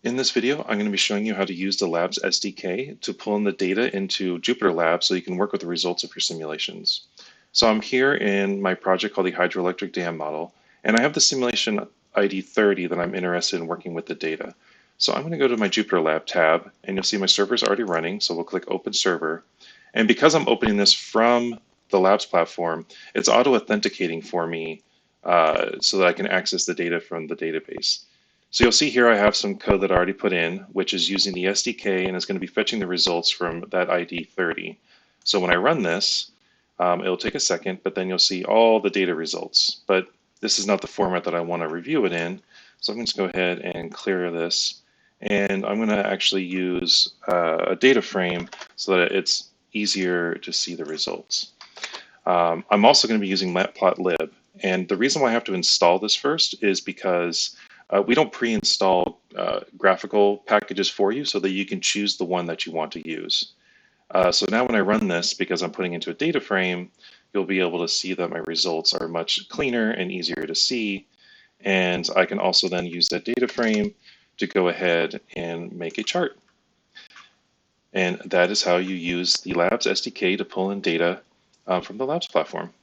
In this video, I'm going to be showing you how to use the Labs SDK to pull in the data into JupyterLab so you can work with the results of your simulations. So I'm here in my project called the Hydroelectric Dam Model, and I have the simulation ID 30 that I'm interested in working with the data. So I'm going to go to my JupyterLab tab, and you'll see my server is already running, so we'll click Open Server. And because I'm opening this from the Labs platform, it's auto-authenticating for me so that I can access the data from the database. So you'll see here I have some code that I already put in, which is using the SDK and is going to be fetching the results from that ID 30. So when I run this, it'll take a second, but then you'll see all the data results. But this is not the format that I want to review it in. So I'm going to go ahead and clear this. And I'm going to actually use a data frame so that it's easier to see the results. I'm also going to be using matplotlib. And the reason why I have to install this first is because we don't pre-install graphical packages for you so that you can choose the one that you want to use. So now when I run this, because I'm putting into a data frame, you'll be able to see that my results are much cleaner and easier to see. And I can also then use that data frame to go ahead and make a chart. And that is how you use the Labs SDK to pull in data from the Labs platform.